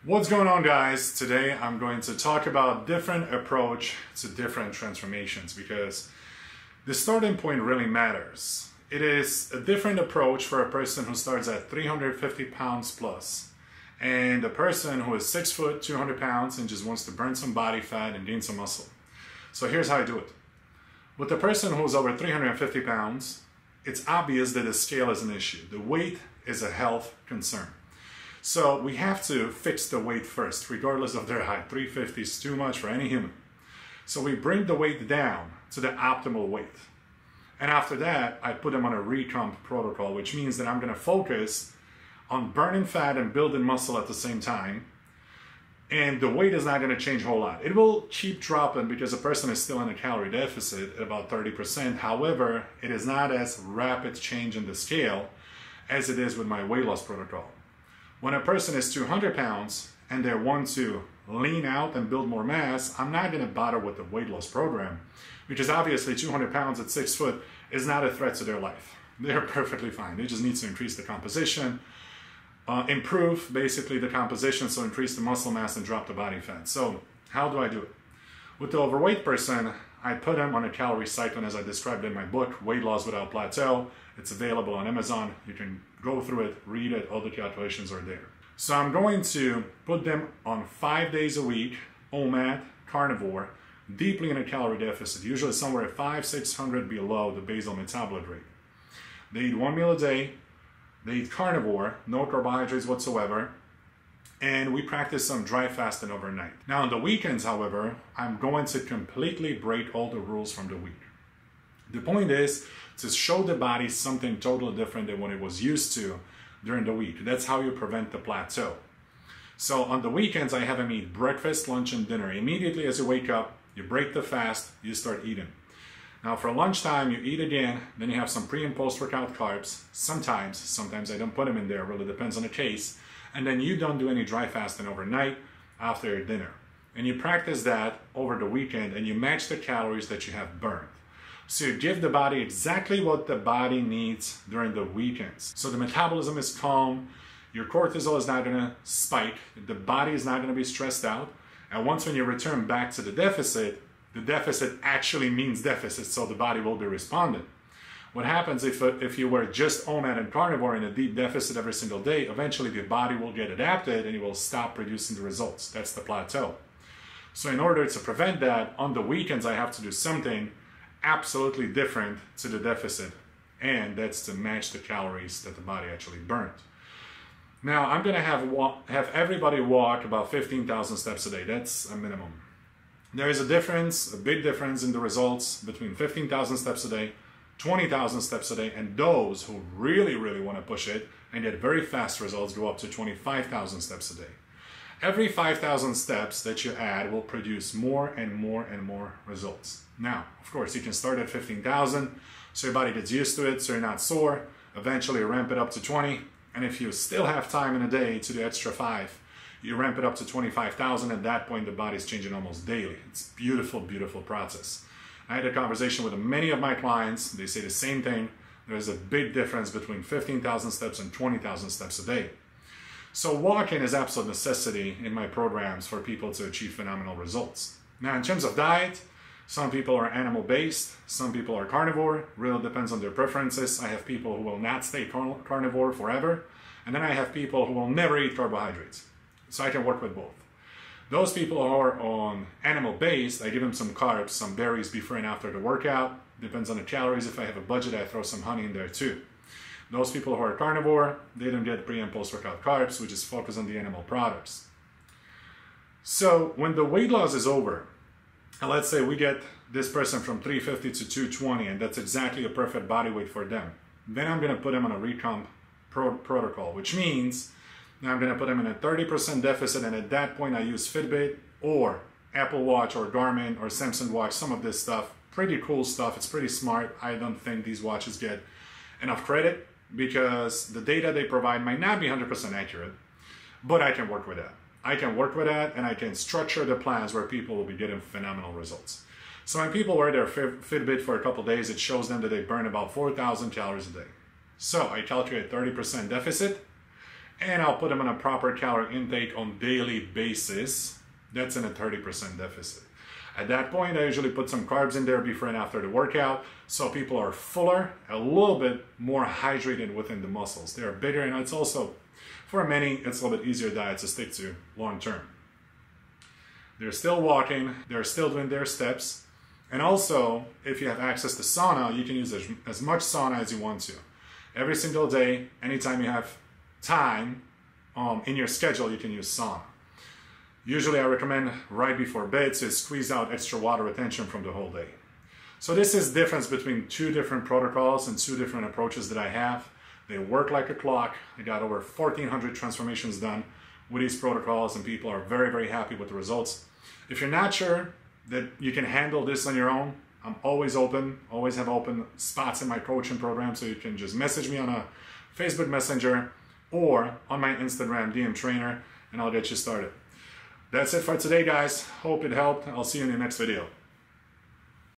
What's going on, guys? Today I'm going to talk about different approach to different transformations because the starting point really matters. It is a different approach for a person who starts at 350 pounds plus and a person who is 6 foot, 200 pounds and just wants to burn some body fat and gain some muscle. So here's how I do it. With the person who's over 350 pounds, it's obvious that the scale is an issue. The weight is a health concern. So we have to fix the weight first, regardless of their height. 350 is too much for any human. So we bring the weight down to the optimal weight. And after that, I put them on a recomp protocol, which means that I'm going to focus on burning fat and building muscle at the same time. And the weight is not going to change a whole lot. It will keep dropping because a person is still in a calorie deficit at about 30%. However, it is not as rapid change in the scale as it is with my weight loss protocol. When a person is 200 pounds and they want to lean out and build more mass, I'm not going to bother with the weight loss program because obviously 200 pounds at 6 foot is not a threat to their life. They're perfectly fine. They just need to increase the composition, improve basically the composition, so increase the muscle mass and drop the body fat. So how do I do it? With the overweight person, I put them on a calorie cycling as I described in my book, Weight Loss Without Plateau. It's available on Amazon. You can go through it, read it, all the calculations are there. So I'm going to put them on 5 days a week, OMAD, carnivore, deeply in a calorie deficit, usually somewhere at 500-600 below the basal metabolite rate. They eat 1 meal a day, they eat carnivore, no carbohydrates whatsoever, and we practice some dry fasting overnight. Now on the weekends, however, I'm going to completely break all the rules from the week. The point is to show the body something totally different than what it was used to during the week. That's how you prevent the plateau. So on the weekends, I have them eat breakfast, lunch, and dinner. Immediately as you wake up, you break the fast, you start eating. Now for lunchtime, you eat again, then you have some pre and post-workout carbs. Sometimes I don't put them in there, really depends on the case. And then you don't do any dry fasting overnight after your dinner. And you practice that over the weekend and you match the calories that you have burned. So you give the body exactly what the body needs during the weekends. So the metabolism is calm, your cortisol is not gonna spike, the body is not gonna be stressed out. And once when you return back to the deficit actually means deficit, so the body will be responding. What happens if you were just OMAD and carnivore in a deep deficit every single day, eventually the body will get adapted and it will stop producing the results. That's the plateau. So in order to prevent that, on the weekends I have to do something absolutely different to the deficit, and that's to match the calories that the body actually burned. Now I'm going to have everybody walk about 15,000 steps a day. That's a minimum. There is a difference, a big difference in the results between 15,000 steps a day, 20,000 steps a day, and those who really want to push it and get very fast results go up to 25,000 steps a day. Every 5,000 steps that you add will produce more and more results. Now, of course, you can start at 15,000, so your body gets used to it, so you're not sore. Eventually, ramp it up to 20, and if you still have time in a day to do extra 5, you ramp it up to 25,000. At that point, the body's changing almost daily. It's a beautiful, beautiful process. I had a conversation with many of my clients. They say the same thing. There's a big difference between 15,000 steps and 20,000 steps a day. So walking is absolute necessity in my programs for people to achieve phenomenal results. Now, in terms of diet, some people are animal-based, some people are carnivore. Really depends on their preferences. I have people who will not stay carnivore forever, and then I have people who will never eat carbohydrates. So I can work with both. Those people who are on animal-based, I give them some carbs, some berries before and after the workout. Depends on the calories. If I have a budget, I throw some honey in there too. Those people who are carnivore, they don't get pre and post-workout carbs. We just focus on the animal products. So when the weight loss is over, and let's say we get this person from 350 to 220, and that's exactly a perfect body weight for them. Then I'm going to put them on a recomp protocol, which means now I'm going to put them in a 30% deficit, and at that point I use Fitbit or Apple Watch or Garmin or Samsung Watch, some of this stuff. Pretty cool stuff. It's pretty smart. I don't think these watches get enough credit because the data they provide might not be 100% accurate, but I can work with that. I can work with that, and I can structure the plans where people will be getting phenomenal results. So when people wear their Fitbit for a couple days, it shows them that they burn about 4,000 calories a day. So I calculate 30% deficit, and I'll put them on a proper calorie intake on daily basis. That's in a 30% deficit. At that point, I usually put some carbs in there before and after the workout, so people are fuller, a little bit more hydrated within the muscles. They are bigger, and it's also, for many, it's a little bit easier diet to stick to long term. They're still walking, they're still doing their steps, and also, if you have access to sauna, you can use as much sauna as you want to. Every single day, anytime you have time in your schedule, you can use sauna. Usually I recommend right before bed to squeeze out extra water retention from the whole day. So this is the difference between two different protocols and two different approaches that I have. They work like a clock. I got over 1,400 transformations done with these protocols, and people are very, very happy with the results. If you're not sure that you can handle this on your own, I'm always open, always have open spots in my coaching program, so you can just message me on a Facebook Messenger or on my Instagram, DM Trainer, and I'll get you started. That's it for today, guys. Hope it helped. I'll see you in the next video.